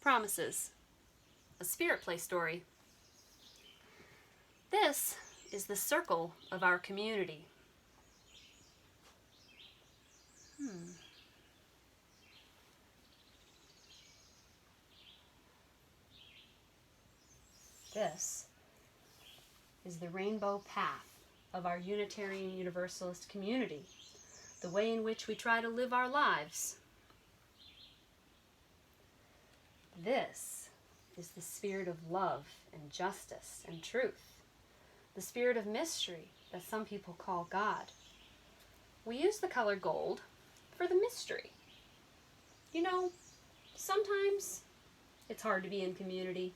Promises, a spirit play story. This is the circle of our community. This is the rainbow path of our Unitarian Universalist community, the way in which we try to live our lives. This is the spirit of love and justice and truth, the spirit of mystery that some people call God. We use the color gold for the mystery. You know, sometimes it's hard to be in community.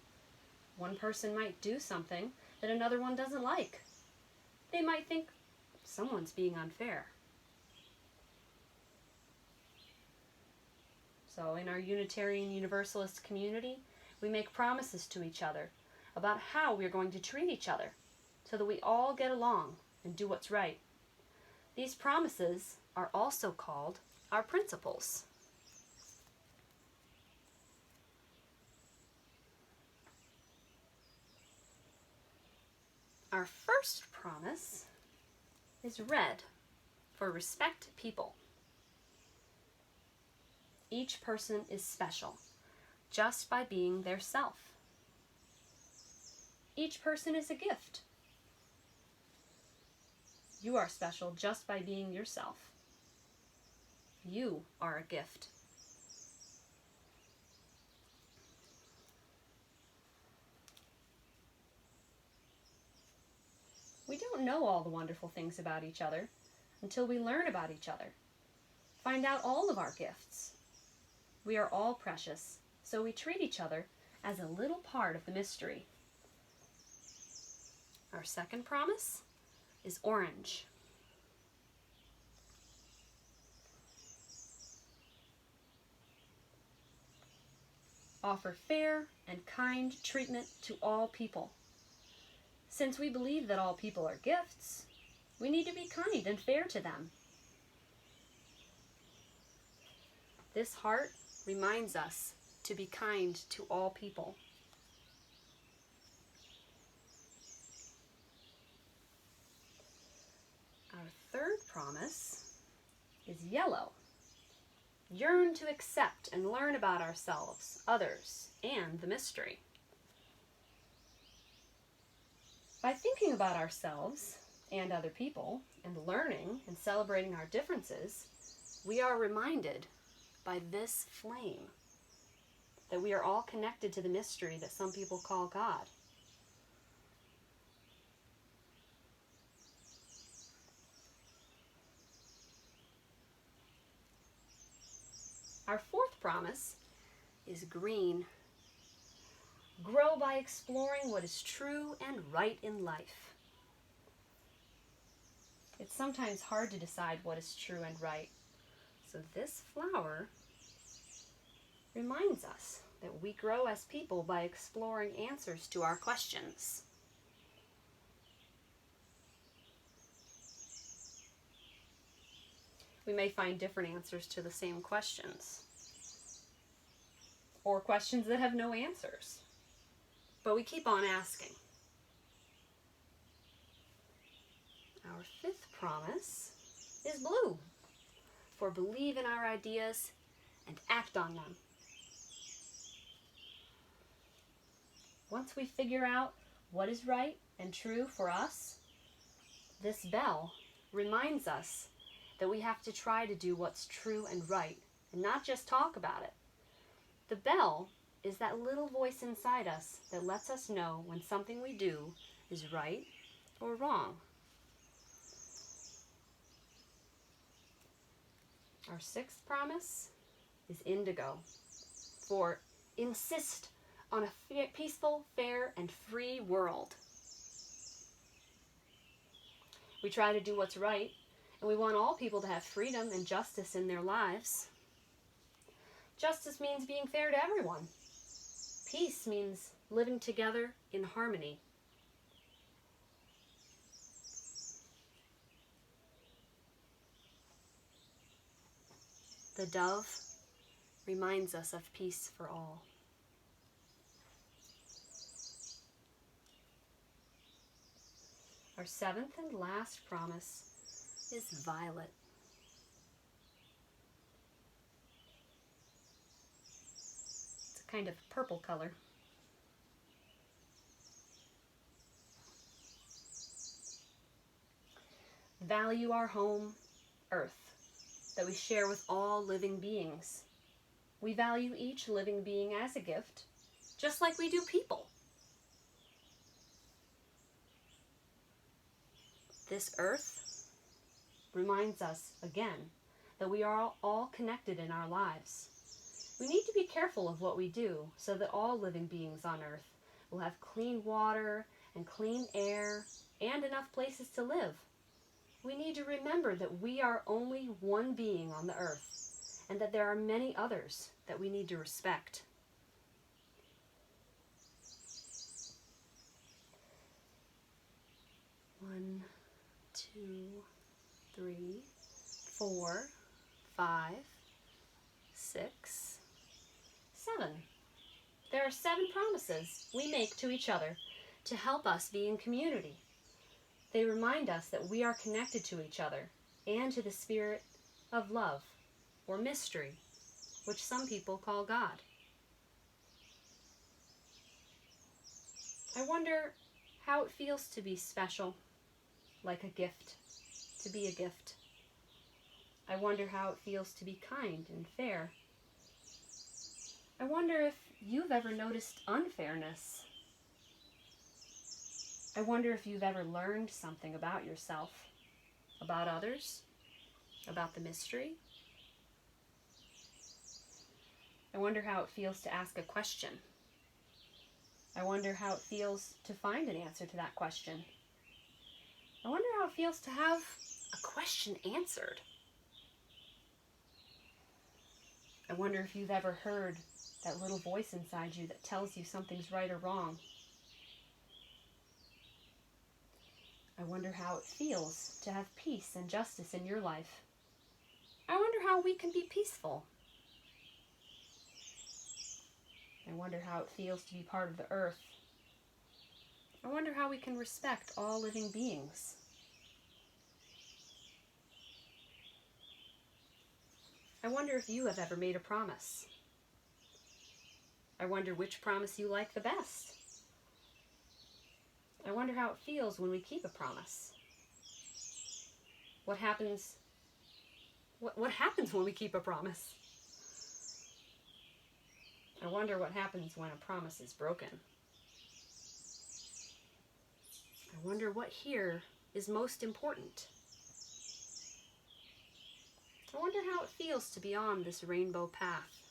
One person might do something that another one doesn't like. They might think someone's being unfair. So in our Unitarian Universalist community, we make promises to each other about how we're going to treat each other so that we all get along and do what's right. These promises are also called our principles. Our first promise is red for respect people. Each person is special just by being their self. Each person is a gift. You are special just by being yourself. You are a gift. We don't know all the wonderful things about each other until we learn about each other. Find out all of our gifts. We are all precious, so we treat each other as a little part of the mystery. Our second promise is orange. Offer fair and kind treatment to all people. Since we believe that all people are gifts, we need to be kind and fair to them. This heart reminds us to be kind to all people. Our third promise is yellow. Yearn to accept and learn about ourselves, others, and the mystery. By thinking about ourselves and other people, and learning and celebrating our differences, we are reminded by this flame that we are all connected to the mystery that some people call God. Our fourth promise is green. Grow by exploring what is true and right in life. It's sometimes hard to decide what is true and right. So this flower reminds us that we grow as people by exploring answers to our questions. We may find different answers to the same questions, or questions that have no answers, but we keep on asking. Our fifth promise is blue, for believe in our ideas and act on them. Once we figure out what is right and true for us, this bell reminds us that we have to try to do what's true and right, and not just talk about it. The bell is that little voice inside us that lets us know when something we do is right or wrong. Our sixth promise is indigo, for insist on a peaceful, fair, and free world. We try to do what's right, and we want all people to have freedom and justice in their lives. Justice means being fair to everyone. Peace means living together in harmony. The dove reminds us of peace for all. Our seventh and last promise is violet. It's a kind of purple color. Value our home, Earth, that we share with all living beings. We value each living being as a gift, just like we do people. This Earth reminds us, again, that we are all connected in our lives. We need to be careful of what we do so that all living beings on Earth will have clean water and clean air and enough places to live. We need to remember that we are only one being on the Earth and that there are many others that we need to respect. One, 2, 3, 4, 5, 6, 7. There are 7 promises we make to each other to help us be in community. They remind us that we are connected to each other and to the spirit of love, or mystery, which some people call God. I wonder how it feels to be special, like a gift, to be a gift. I wonder how it feels to be kind and fair. I wonder if you've ever noticed unfairness. I wonder if you've ever learned something about yourself, about others, about the mystery. I wonder how it feels to ask a question. I wonder how it feels to find an answer to that question. I wonder how it feels to have a question answered. I wonder if you've ever heard that little voice inside you that tells you something's right or wrong. I wonder how it feels to have peace and justice in your life. I wonder how we can be peaceful. I wonder how it feels to be part of the earth. I wonder how we can respect all living beings. I wonder if you have ever made a promise. I wonder which promise you like the best. I wonder how it feels when we keep a promise. What happens when we keep a promise? I wonder what happens when a promise is broken. I wonder what here is most important. I wonder how it feels to be on this rainbow path.